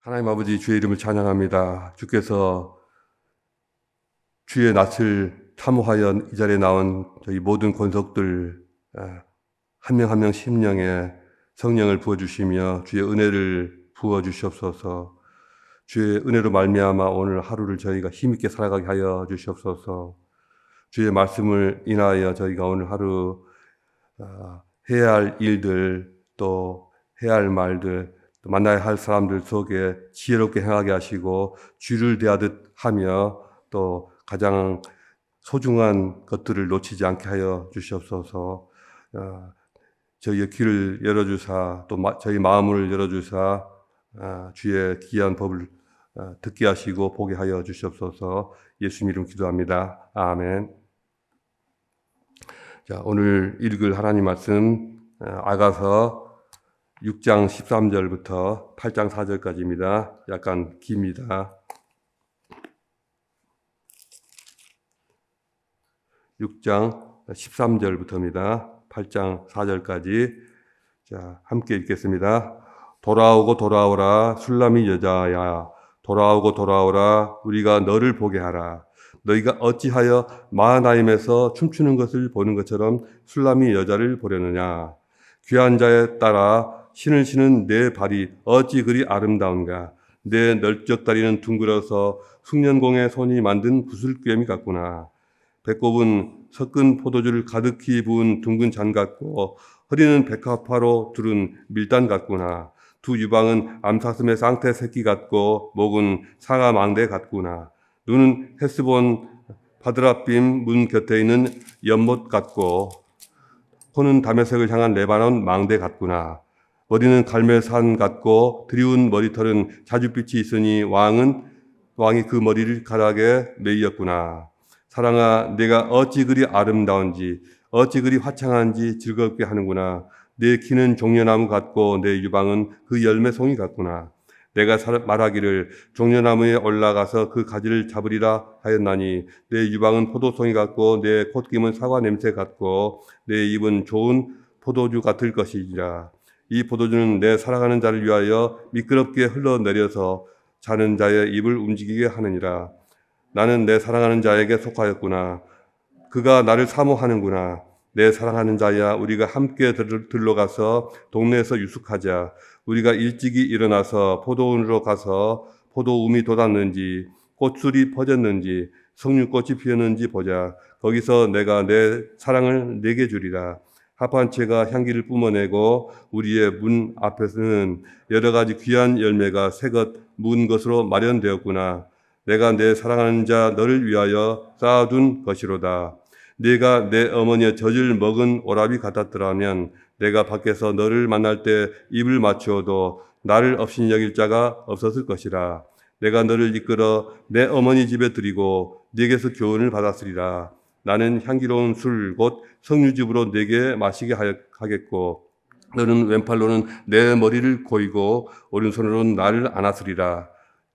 하나님 아버지, 주의 이름을 찬양합니다. 주께서 주의 낯을 탐호하여 이 자리에 나온 저희 모든 권속들 한 명 한 명 심령에 성령을 부어주시며 주의 은혜를 부어주시옵소서. 주의 은혜로 말미암아 오늘 하루를 저희가 힘있게 살아가게 하여 주시옵소서. 주의 말씀을 인하여 저희가 오늘 하루 해야 할 일들, 또 해야 할 말들, 또 만나야 할 사람들 속에 지혜롭게 행하게 하시고 주를 대하듯 하며 또 가장 소중한 것들을 놓치지 않게 하여 주시옵소서. 저희의 귀를 열어주사 또 저희 마음을 열어주사 주의 귀한 법을 듣게 하시고 보게 하여 주시옵소서. 예수님 이름 기도합니다. 아멘. 자, 오늘 읽을 하나님 말씀 아가서 6장 13절부터 8장 4절까지입니다. 약간 깁니다. 6장 13절부터입니다. 8장 4절까지. 자, 함께 읽겠습니다. 돌아오고 돌아오라 술람이 여자야, 돌아오고 돌아오라 우리가 너를 보게 하라. 너희가 어찌하여 마하나임에서 춤추는 것을 보는 것처럼 술람이 여자를 보려느냐. 귀한 자에 따라 신을 신은 내 발이 어찌 그리 아름다운가. 내 널쩍다리는 둥글어서 숭년공의 손이 만든 구슬꿰미 같구나. 배꼽은 섞은 포도주를 가득히 부은 둥근 잔 같고 허리는 백합화로 두른 밀단 같구나. 두 유방은 암사슴의 쌍태 새끼 같고 목은 상아 망대 같구나. 눈은 헤스본 바드라빔 문 곁에 있는 연못 같고 코는 다메섹을 향한 레바논 망대 같구나. 머리는 갈멜산 같고 드리운 머리털은 자줏빛이 있으니 왕이 그 머리를 가락에 메이었구나. 사랑아, 내가 어찌 그리 아름다운지 어찌 그리 화창한지 즐겁게 하는구나. 내 키는 종려나무 같고 내 유방은 그 열매송이 같구나. 내가 말하기를 종려나무에 올라가서 그 가지를 잡으리라 하였나니 내 유방은 포도송이 같고 내 콧김은 사과 냄새 같고 내 입은 좋은 포도주 같을 것이니라. 이 포도주는 내 사랑하는 자를 위하여 미끄럽게 흘러내려서 자는 자의 입을 움직이게 하느니라. 나는 내 사랑하는 자에게 속하였구나. 그가 나를 사모하는구나. 내 사랑하는 자야, 우리가 함께 들러가서 동네에서 유숙하자. 우리가 일찍이 일어나서 포도원으로 가서 포도움이 돋았는지 꽃술이 퍼졌는지 석류꽃이 피었는지 보자. 거기서 내가 내 사랑을 내게 주리라. 합한 채가 향기를 뿜어내고 우리의 문 앞에서는 여러 가지 귀한 열매가 새것 문 것으로 마련되었구나. 내가 내 사랑하는 자 너를 위하여 쌓아둔 것이로다. 네가 내 어머니의 젖을 먹은 오라비 같았더라면 내가 밖에서 너를 만날 때 입을 맞추어도 나를 없인 여길 자가 없었을 것이라. 내가 너를 이끌어 내 어머니 집에 드리고 네게서 교훈을 받았으리라. 나는 향기로운 술 곧 석류즙으로 네게 마시게 하겠고 너는 왼팔로는 내 머리를 고이고 오른손으로는 나를 안았으리라.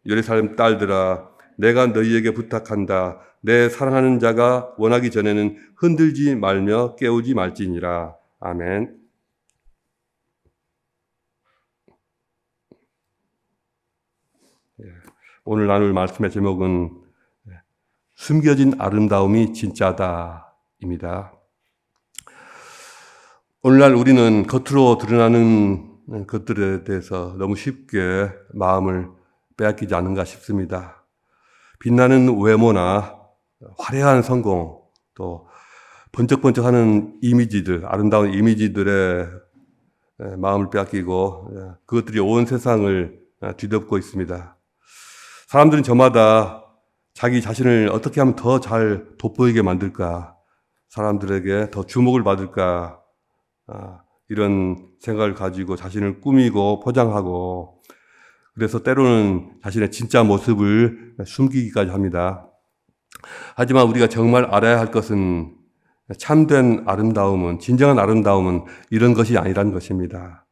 예루살렘 딸들아, 내가 너희에게 부탁한다. 내 사랑하는 자가 원하기 전에는 흔들지 말며 깨우지 말지니라. 아멘. 오늘 나눌 말씀의 제목은 숨겨진 아름다움이 진짜다입니다. 오늘날 우리는 겉으로 드러나는 것들에 대해서 너무 쉽게 마음을 빼앗기지 않는가 싶습니다. 빛나는 외모나 화려한 성공, 또 번쩍번쩍하는 이미지들, 아름다운 이미지들의 마음을 빼앗기고 그것들이 온 세상을 뒤덮고 있습니다. 사람들은 저마다 자기 자신을 어떻게 하면 더 잘 돋보이게 만들까, 사람들에게 더 주목을 받을까, 이런 생각을 가지고 자신을 꾸미고 포장하고, 그래서 때로는 자신의 진짜 모습을 숨기기까지 합니다. 하지만 우리가 정말 알아야 할 것은 참된 아름다움은, 진정한 아름다움은 이런 것이 아니라는 것입니다.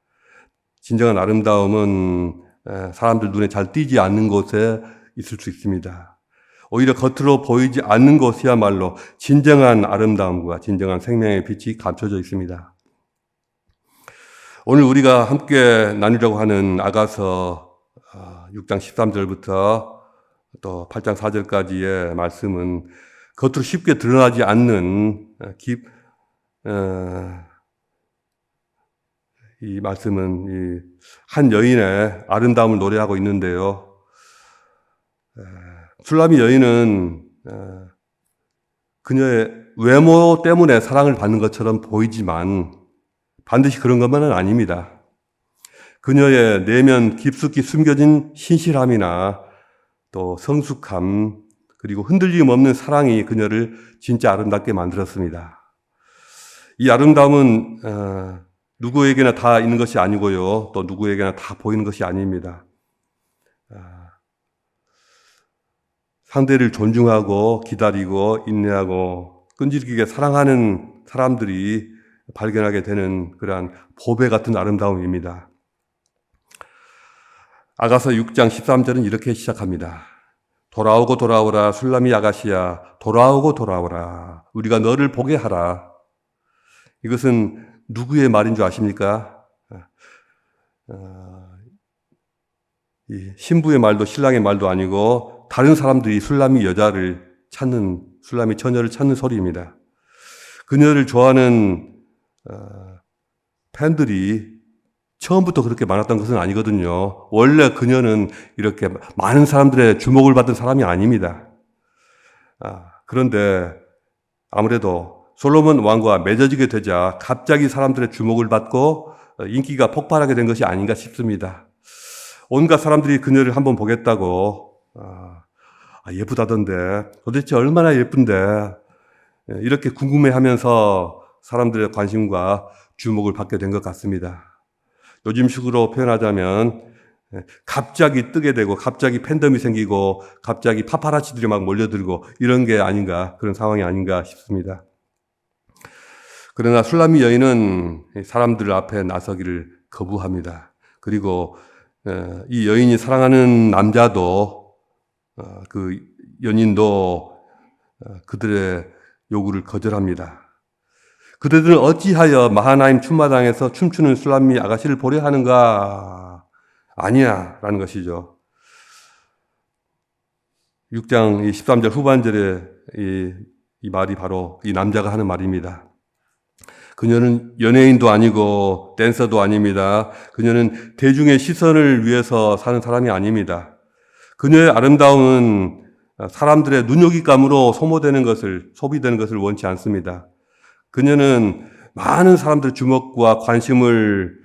진정한 아름다움은 사람들 눈에 잘 띄지 않는 곳에 있을 수 있습니다. 오히려 겉으로 보이지 않는 곳이야말로 진정한 아름다움과 진정한 생명의 빛이 감춰져 있습니다. 오늘 우리가 함께 나누려고 하는 아가서 6장 13절부터 또 8장 4절까지의 말씀은 겉으로 쉽게 드러나지 않는 이 말씀은 한 여인의 아름다움을 노래하고 있는데요. 술라미 여인은 그녀의 외모 때문에 사랑을 받는 것처럼 보이지만 반드시 그런 것만은 아닙니다. 그녀의 내면 깊숙이 숨겨진 신실함이나 또 성숙함 그리고 흔들림 없는 사랑이 그녀를 진짜 아름답게 만들었습니다. 이 아름다움은 누구에게나 다 있는 것이 아니고요. 또 누구에게나 다 보이는 것이 아닙니다. 상대를 존중하고 기다리고 인내하고 끈질기게 사랑하는 사람들이 발견하게 되는 그러한 보배 같은 아름다움입니다. 아가서 6장 13절은 이렇게 시작합니다. 돌아오고 돌아오라 술라미 아가씨야 돌아오고 돌아오라 우리가 너를 보게 하라. 이것은 누구의 말인 줄 아십니까? 이 신부의 말도 신랑의 말도 아니고 다른 사람들이 술라미 여자를 찾는 술라미 처녀를 찾는 소리입니다. 그녀를 좋아하는 팬들이 처음부터 그렇게 많았던 것은 아니거든요. 원래 그녀는 이렇게 많은 사람들의 주목을 받은 사람이 아닙니다. 그런데 아무래도 솔로몬 왕과 맺어지게 되자 갑자기 사람들의 주목을 받고 인기가 폭발하게 된 것이 아닌가 싶습니다. 온갖 사람들이 그녀를 한번 보겠다고 예쁘다던데 도대체 얼마나 예쁜데 이렇게 궁금해하면서 사람들의 관심과 주목을 받게 된 것 같습니다. 요즘식으로 표현하자면 갑자기 뜨게 되고 갑자기 팬덤이 생기고 갑자기 파파라치들이 막 몰려들고 이런 게 아닌가 그런 상황이 아닌가 싶습니다. 그러나 술라미 여인은 사람들 앞에 나서기를 거부합니다. 그리고 이 여인이 사랑하는 남자도 그 연인도 그들의 요구를 거절합니다. 그들은 어찌하여 마하나임 춤마당에서 춤추는 술라미 아가씨를 보려 하는가? 아니야 라는 것이죠. 6장 13절 후반절에 이 말이 바로 이 남자가 하는 말입니다. 그녀는 연예인도 아니고 댄서도 아닙니다. 그녀는 대중의 시선을 위해서 사는 사람이 아닙니다. 그녀의 아름다움은 사람들의 눈요깃감으로 소비되는 것을 원치 않습니다. 그녀는 많은 사람들의 주목과 관심을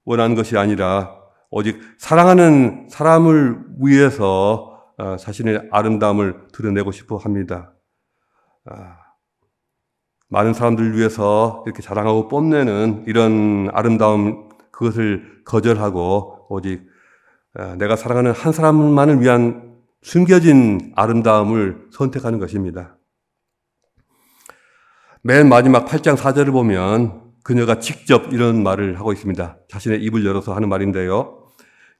원하는 것이 아니라 오직 사랑하는 사람을 위해서 자신의 아름다움을 드러내고 싶어 합니다. 많은 사람들을 위해서 이렇게 자랑하고 뽐내는 이런 아름다움 그것을 거절하고 오직 내가 사랑하는 한 사람만을 위한 숨겨진 아름다움을 선택하는 것입니다. 맨 마지막 8장 4절을 보면 그녀가 직접 이런 말을 하고 있습니다. 자신의 입을 열어서 하는 말인데요.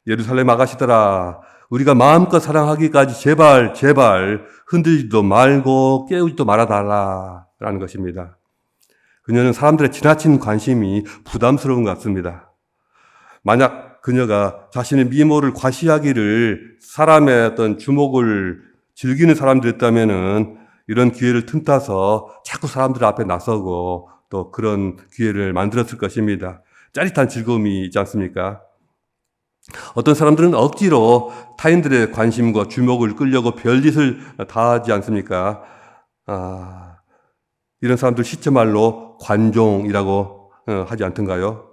예루살렘 아가씨들아 우리가 마음껏 사랑하기까지 제발 흔들지도 말고 깨우지도 말아달라 라는 것입니다. 그녀는 사람들의 지나친 관심이 부담스러운 것 같습니다. 만약 그녀가 자신의 미모를 과시하기를 사람의 어떤 주목을 즐기는 사람들이었다면은 이런 기회를 틈타서 자꾸 사람들 앞에 나서고 또 그런 기회를 만들었을 것입니다. 짜릿한 즐거움이 있지 않습니까? 어떤 사람들은 억지로 타인들의 관심과 주목을 끌려고 별짓을 다 하지 않습니까? 이런 사람들 시체말로 관종이라고 하지 않던가요?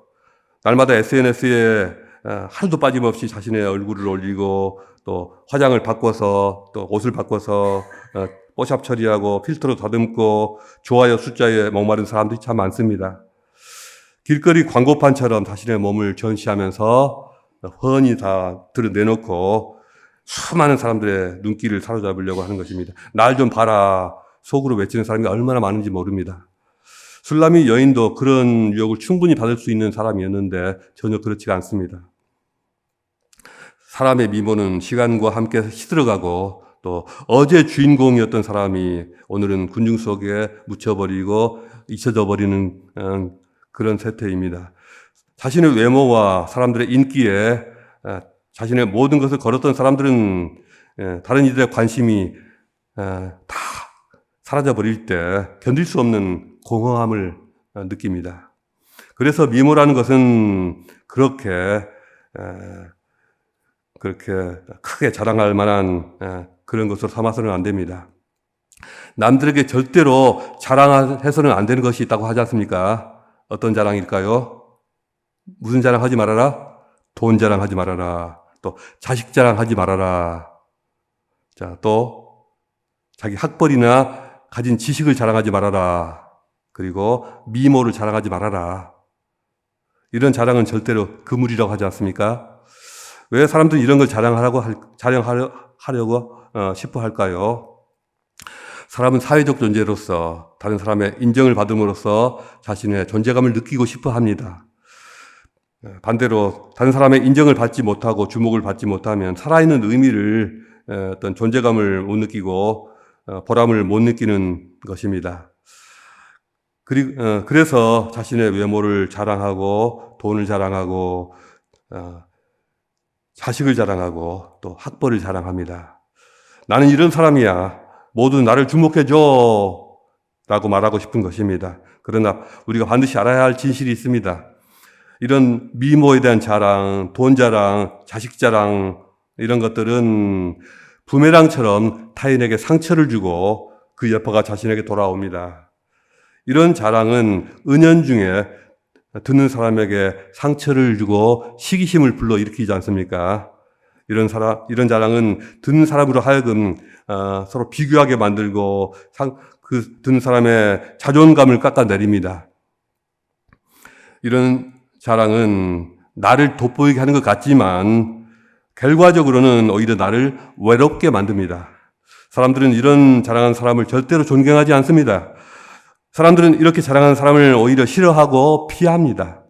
날마다 SNS에 하루도 빠짐없이 자신의 얼굴을 올리고 또 화장을 바꿔서 또 옷을 바꿔서 뽀샵 처리하고 필터로 다듬고 좋아요 숫자에 목마른 사람들이 참 많습니다. 길거리 광고판처럼 자신의 몸을 전시하면서 훤히 다 드러내놓고 수많은 사람들의 눈길을 사로잡으려고 하는 것입니다. 날 좀 봐라 속으로 외치는 사람이 얼마나 많은지 모릅니다. 술라미 여인도 그런 유혹을 충분히 받을 수 있는 사람이었는데 전혀 그렇지가 않습니다. 사람의 미모는 시간과 함께 시들어가고 또 어제 주인공이었던 사람이 오늘은 군중 속에 묻혀버리고 잊혀져 버리는 그런 세태입니다. 자신의 외모와 사람들의 인기에 자신의 모든 것을 걸었던 사람들은 다른 이들의 관심이 다 사라져버릴 때 견딜 수 없는 공허함을 느낍니다. 그래서 미모라는 것은 그렇게 크게 자랑할 만한 그런 것으로 삼아서는 안 됩니다. 남들에게 절대로 자랑해서는 안 되는 것이 있다고 하지 않습니까? 어떤 자랑일까요? 무슨 자랑하지 말아라? 돈 자랑하지 말아라. 또 자식 자랑하지 말아라. 자, 또 자기 학벌이나 가진 지식을 자랑하지 말아라. 그리고 미모를 자랑하지 말아라. 이런 자랑은 절대로 그물이라고 하지 않습니까? 왜 사람들이 이런 걸 자랑하려고 싶어 할까요? 사람은 사회적 존재로서 다른 사람의 인정을 받음으로써 자신의 존재감을 느끼고 싶어 합니다. 반대로 다른 사람의 인정을 받지 못하고 주목을 받지 못하면 살아있는 의미를 어떤 존재감을 못 느끼고 보람을 못 느끼는 것입니다. 그래서 자신의 외모를 자랑하고 돈을 자랑하고 자식을 자랑하고 또 학벌을 자랑합니다. 나는 이런 사람이야. 모두 나를 주목해줘 라고 말하고 싶은 것입니다. 그러나 우리가 반드시 알아야 할 진실이 있습니다. 이런 미모에 대한 자랑, 돈 자랑, 자식 자랑 이런 것들은 부메랑처럼 타인에게 상처를 주고 그 여파가 자신에게 돌아옵니다. 이런 자랑은 은연중에 듣는 사람에게 상처를 주고 시기심을 불러일으키지 않습니까? 이런 자랑은 듣는 사람으로 하여금 서로 비교하게 만들고 듣는 사람의 자존감을 깎아내립니다. 이런 자랑은 나를 돋보이게 하는 것 같지만 결과적으로는 오히려 나를 외롭게 만듭니다. 사람들은 이런 자랑한 사람을 절대로 존경하지 않습니다. 사람들은 이렇게 자랑하는 사람을 오히려 싫어하고 피합니다.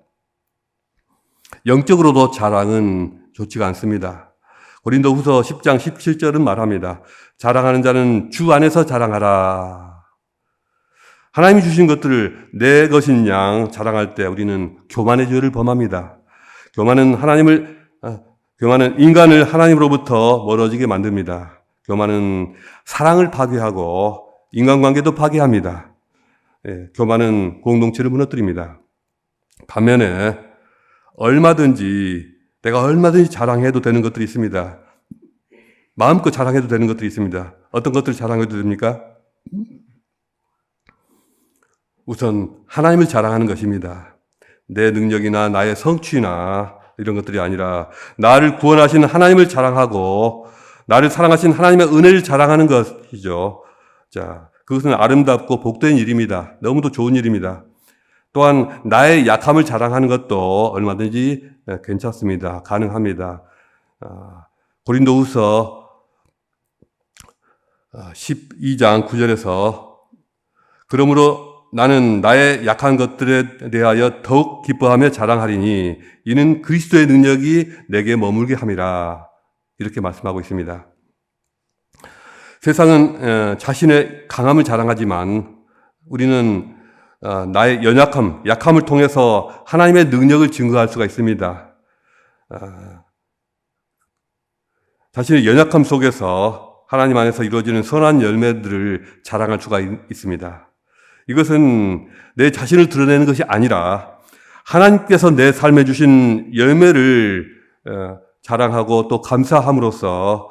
영적으로도 자랑은 좋지가 않습니다. 고린도후서 10장 17절은 말합니다. 자랑하는 자는 주 안에서 자랑하라. 하나님이 주신 것들을 내 것인 양 자랑할 때 우리는 교만의 죄를 범합니다. 교만은 인간을 하나님으로부터 멀어지게 만듭니다. 교만은 사랑을 파괴하고 인간관계도 파괴합니다. 교만은 공동체를 무너뜨립니다. 반면에 내가 얼마든지 자랑해도 되는 것들이 있습니다. 마음껏 자랑해도 되는 것들이 있습니다. 어떤 것들을 자랑해도 됩니까? 우선 하나님을 자랑하는 것입니다. 내 능력이나 나의 성취나 이런 것들이 아니라 나를 구원하신 하나님을 자랑하고 나를 사랑하신 하나님의 은혜를 자랑하는 것이죠. 자, 그것은 아름답고 복된 일입니다. 너무도 좋은 일입니다. 또한 나의 약함을 자랑하는 것도 얼마든지 괜찮습니다. 가능합니다. 고린도후서 12장 9절에서 그러므로 나는 나의 약한 것들에 대하여 더욱 기뻐하며 자랑하리니 이는 그리스도의 능력이 내게 머물게 함이라. 이렇게 말씀하고 있습니다. 세상은 자신의 강함을 자랑하지만 우리는 나의 약함을 통해서 하나님의 능력을 증거할 수가 있습니다. 자신의 연약함 속에서 하나님 안에서 이루어지는 선한 열매들을 자랑할 수가 있습니다. 이것은 내 자신을 드러내는 것이 아니라 하나님께서 내 삶에 주신 열매를 자랑하고 또 감사함으로써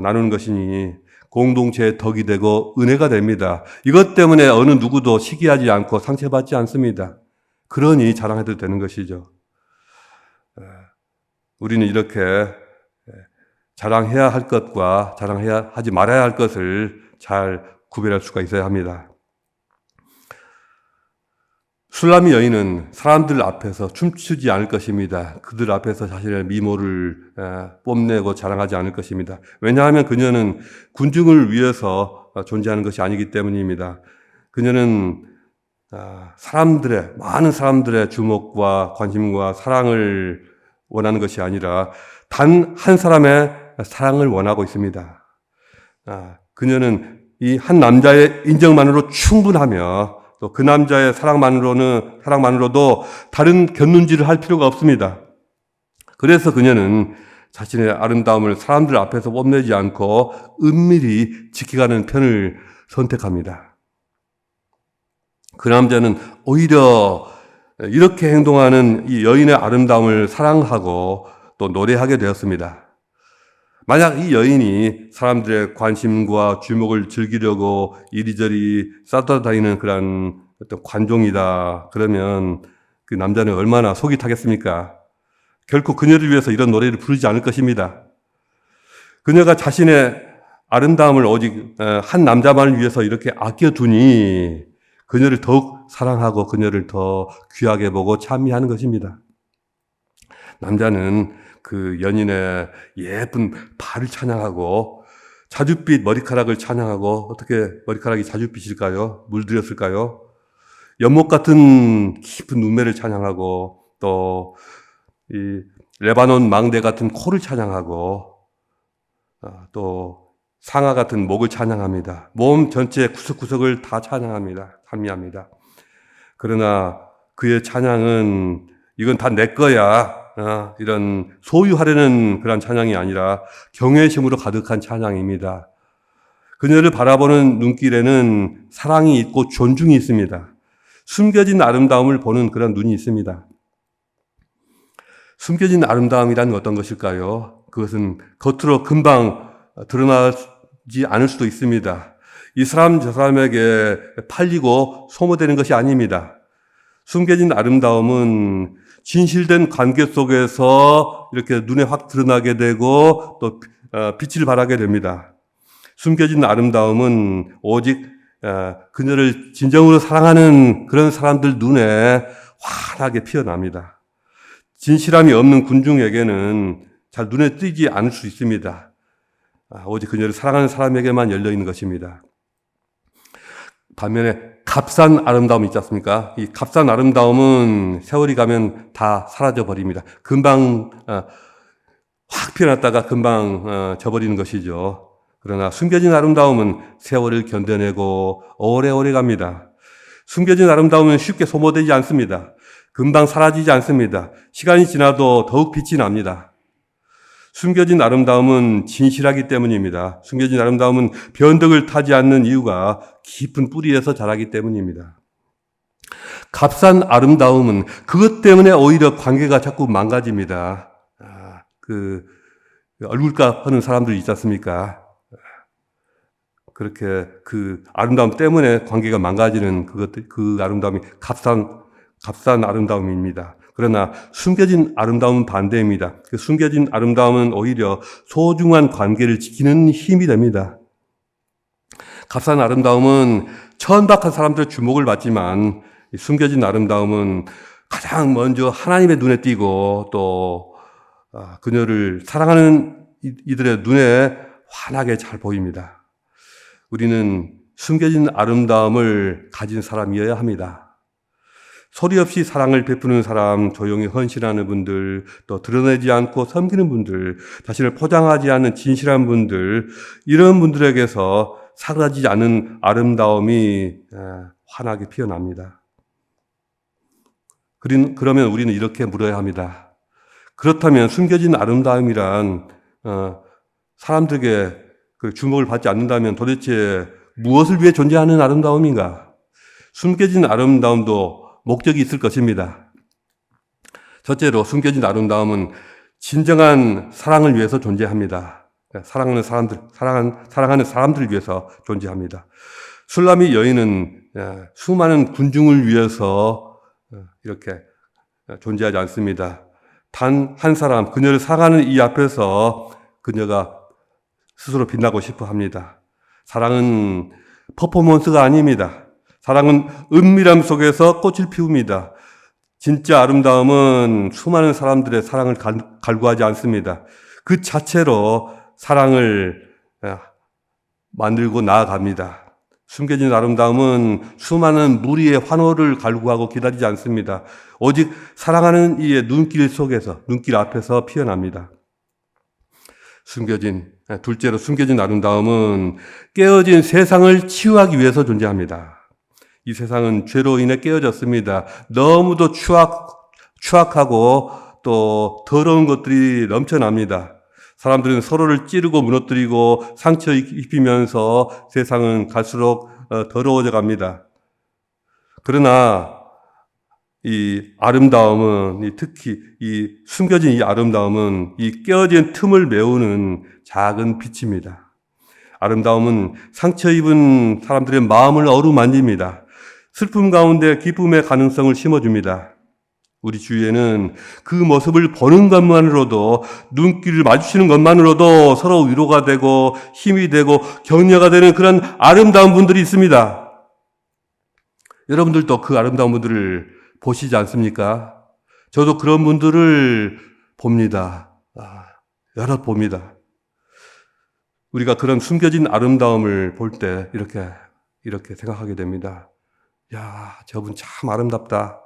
나누는 것이니 공동체의 덕이 되고 은혜가 됩니다. 이것 때문에 어느 누구도 시기하지 않고 상처받지 않습니다. 그러니 자랑해도 되는 것이죠. 우리는 이렇게 자랑해야 할 것과 하지 말아야 할 것을 잘 구별할 수가 있어야 합니다. 술람이 여인은 사람들 앞에서 춤추지 않을 것입니다. 그들 앞에서 자신의 미모를 뽐내고 자랑하지 않을 것입니다. 왜냐하면 그녀는 군중을 위해서 존재하는 것이 아니기 때문입니다. 그녀는 많은 사람들의 주목과 관심과 사랑을 원하는 것이 아니라 단 한 사람의 사랑을 원하고 있습니다. 그녀는 이 한 남자의 인정만으로 충분하며 또 그 남자의 사랑만으로도 다른 곁눈질을 할 필요가 없습니다. 그래서 그녀는 자신의 아름다움을 사람들 앞에서 뽐내지 않고 은밀히 지켜가는 편을 선택합니다. 그 남자는 오히려 이렇게 행동하는 이 여인의 아름다움을 사랑하고 또 노래하게 되었습니다. 만약 이 여인이 사람들의 관심과 주목을 즐기려고 이리저리 쏟아다니는 그런 어떤 관종이다, 그러면 그 남자는 얼마나 속이 타겠습니까? 결코 그녀를 위해서 이런 노래를 부르지 않을 것입니다. 그녀가 자신의 아름다움을 오직 한 남자만을 위해서 이렇게 아껴두니 그녀를 더욱 사랑하고 그녀를 더 귀하게 보고 찬미하는 것입니다. 남자는 그 연인의 예쁜 발을 찬양하고 자줏빛 머리카락을 찬양하고, 어떻게 머리카락이 자줏빛일까요? 물들였을까요? 연못 같은 깊은 눈매를 찬양하고, 또 이 레바논 망대 같은 코를 찬양하고, 또 상아 같은 목을 찬양합니다. 몸 전체 구석구석을 다 찬양합니다. 찬미합니다. 그러나 그의 찬양은 이건 다 내 거야, 이런 소유하려는 그런 찬양이 아니라 경외심으로 가득한 찬양입니다. 그녀를 바라보는 눈길에는 사랑이 있고 존중이 있습니다. 숨겨진 아름다움을 보는 그런 눈이 있습니다. 숨겨진 아름다움이란 어떤 것일까요? 그것은 겉으로 금방 드러나지 않을 수도 있습니다. 이 사람 저 사람에게 팔리고 소모되는 것이 아닙니다. 숨겨진 아름다움은 진실된 관계 속에서 이렇게 눈에 확 드러나게 되고 또 빛을 발하게 됩니다. 숨겨진 아름다움은 오직 그녀를 진정으로 사랑하는 그런 사람들 눈에 환하게 피어납니다. 진실함이 없는 군중에게는 잘 눈에 띄지 않을 수 있습니다. 오직 그녀를 사랑하는 사람에게만 열려 있는 것입니다. 반면에 값싼 아름다움이 있지 않습니까? 이 값싼 아름다움은 세월이 가면 다 사라져 버립니다. 금방 확 피어났다가 금방 져버리는 것이죠. 그러나 숨겨진 아름다움은 세월을 견뎌내고 오래오래 갑니다. 숨겨진 아름다움은 쉽게 소모되지 않습니다. 금방 사라지지 않습니다. 시간이 지나도 더욱 빛이 납니다. 숨겨진 아름다움은 진실하기 때문입니다. 숨겨진 아름다움은 변덕을 타지 않는 이유가 깊은 뿌리에서 자라기 때문입니다. 값싼 아름다움은 그것 때문에 오히려 관계가 자꾸 망가집니다. 그 얼굴값 하는 사람들이 있지 않습니까? 그렇게 그 아름다움 때문에 관계가 망가지는 그 아름다움이 값싼 아름다움입니다. 그러나 숨겨진 아름다움은 반대입니다. 그 숨겨진 아름다움은 오히려 소중한 관계를 지키는 힘이 됩니다. 값싼 아름다움은 천박한 사람들의 주목을 받지만 숨겨진 아름다움은 가장 먼저 하나님의 눈에 띄고 또 그녀를 사랑하는 이들의 눈에 환하게 잘 보입니다. 우리는 숨겨진 아름다움을 가진 사람이어야 합니다. 소리 없이 사랑을 베푸는 사람, 조용히 헌신하는 분들, 또 드러내지 않고 섬기는 분들, 자신을 포장하지 않는 진실한 분들, 이런 분들에게서 사라지지 않은 아름다움이 환하게 피어납니다. 그러면 우리는 이렇게 물어야 합니다. 그렇다면 숨겨진 아름다움이란 사람들에게 그 주목을 받지 않는다면 도대체 무엇을 위해 존재하는 아름다움인가? 숨겨진 아름다움도 목적이 있을 것입니다. 첫째로 숨겨진 아름다움은 진정한 사랑을 위해서 존재합니다. 사랑하는 사람들을 위해서 존재합니다. 술라미 여인은 수많은 군중을 위해서 이렇게 존재하지 않습니다. 단 한 사람, 그녀를 사랑하는 이 앞에서 그녀가 스스로 빛나고 싶어 합니다. 사랑은 퍼포먼스가 아닙니다. 사랑은 은밀함 속에서 꽃을 피웁니다. 진짜 아름다움은 수많은 사람들의 사랑을 갈구하지 않습니다. 그 자체로 사랑을 만들고 나아갑니다. 숨겨진 아름다움은 수많은 무리의 환호를 갈구하고 기다리지 않습니다. 오직 사랑하는 이의 눈길 속에서, 눈길 앞에서 피어납니다. 둘째로 숨겨진 아름다움은 깨어진 세상을 치유하기 위해서 존재합니다. 이 세상은 죄로 인해 깨어졌습니다. 너무도 추악하고 또 더러운 것들이 넘쳐납니다. 사람들은 서로를 찌르고 무너뜨리고 상처 입히면서 세상은 갈수록 더러워져 갑니다. 그러나 이 아름다움은, 특히 이 숨겨진 이 아름다움은 이 깨어진 틈을 메우는 작은 빛입니다. 아름다움은 상처 입은 사람들의 마음을 어루만집니다. 슬픔 가운데 기쁨의 가능성을 심어줍니다. 우리 주위에는 그 모습을 보는 것만으로도, 눈길을 마주치는 것만으로도 서로 위로가 되고 힘이 되고 격려가 되는 그런 아름다운 분들이 있습니다. 여러분들도 그 아름다운 분들을 보시지 않습니까? 저도 그런 분들을 봅니다. 여러 봅니다. 우리가 그런 숨겨진 아름다움을 볼 때 이렇게 생각하게 됩니다. 야, 저분 참 아름답다.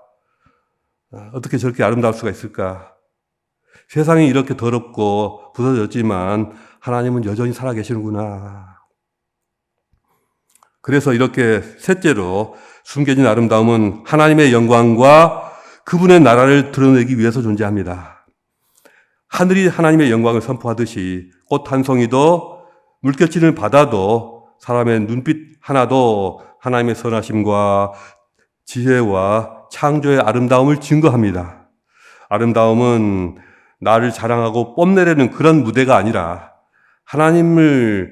어떻게 저렇게 아름다울 수가 있을까? 세상이 이렇게 더럽고 부서졌지만 하나님은 여전히 살아계시는구나. 그래서 이렇게 셋째로 숨겨진 아름다움은 하나님의 영광과 그분의 나라를 드러내기 위해서 존재합니다. 하늘이 하나님의 영광을 선포하듯이 꽃 한 송이도 물결치는 바다도 사람의 눈빛 하나도 하나님의 선하심과 지혜와 창조의 아름다움을 증거합니다. 아름다움은 나를 자랑하고 뽐내려는 그런 무대가 아니라 하나님의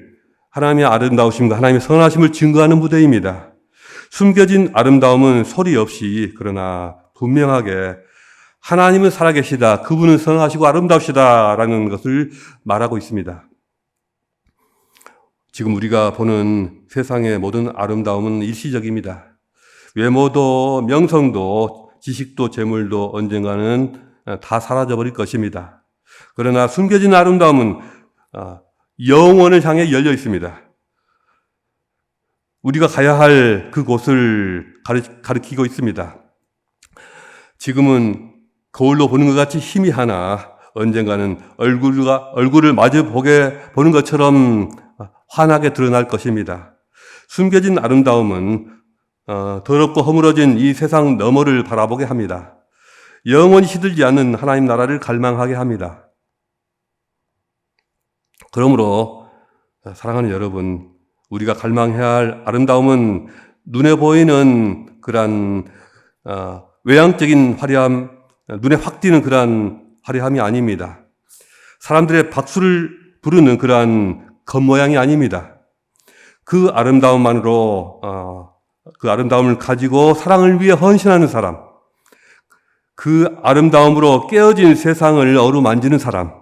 아름다우심과 하나님의 선하심을 증거하는 무대입니다. 숨겨진 아름다움은 소리 없이 그러나 분명하게 하나님은 살아계시다, 그분은 선하시고 아름다우시다라는 것을 말하고 있습니다. 지금 우리가 보는 세상의 모든 아름다움은 일시적입니다. 외모도 명성도 지식도 재물도 언젠가는 다 사라져버릴 것입니다. 그러나 숨겨진 아름다움은 영원을 향해 열려 있습니다. 우리가 가야 할 그곳을 가리키고 있습니다. 지금은 거울로 보는 것 같이 희미하나 언젠가는 얼굴을 마주 보는 것처럼 환하게 드러날 것입니다. 숨겨진 아름다움은 더럽고 허물어진 이 세상 너머를 바라보게 합니다. 영원히 시들지 않는 하나님 나라를 갈망하게 합니다. 그러므로 사랑하는 여러분, 우리가 갈망해야 할 아름다움은 눈에 보이는 그런 외향적인 화려함, 눈에 확 띄는 그런 화려함이 아닙니다. 사람들의 박수를 부르는 그러한 겉모양이 아닙니다. 그 아름다움만으로 그 아름다움을 가지고 사랑을 위해 헌신하는 사람, 그 아름다움으로 깨어진 세상을 어루만지는 사람,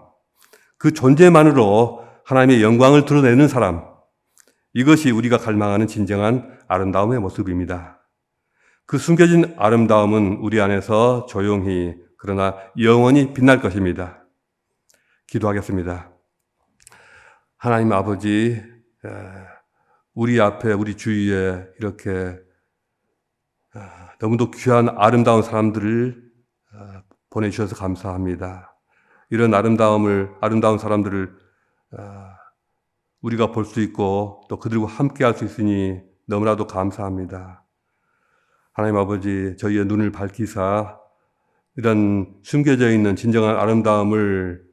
그 존재만으로 하나님의 영광을 드러내는 사람, 이것이 우리가 갈망하는 진정한 아름다움의 모습입니다. 그 숨겨진 아름다움은 우리 안에서 조용히 그러나 영원히 빛날 것입니다. 기도하겠습니다. 하나님 아버지, 우리 앞에 우리 주위에 이렇게 너무도 귀한 아름다운 사람들을 보내주셔서 감사합니다. 이런 아름다운 사람들을 우리가 볼 수 있고 또 그들과 함께 할 수 있으니 너무나도 감사합니다. 하나님 아버지, 저희의 눈을 밝히사 이런 숨겨져 있는 진정한 아름다움을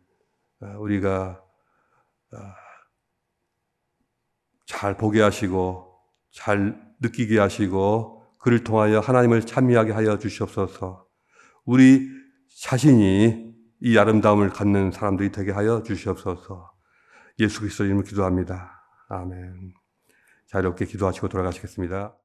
우리가 잘 보게 하시고 잘 느끼게 하시고 그를 통하여 하나님을 찬미하게 하여 주시옵소서. 우리 자신이 이 아름다움을 갖는 사람들이 되게 하여 주시옵소서. 예수 그리스도 이름으로 기도합니다. 아멘. 자유롭게 기도하시고 돌아가시겠습니다.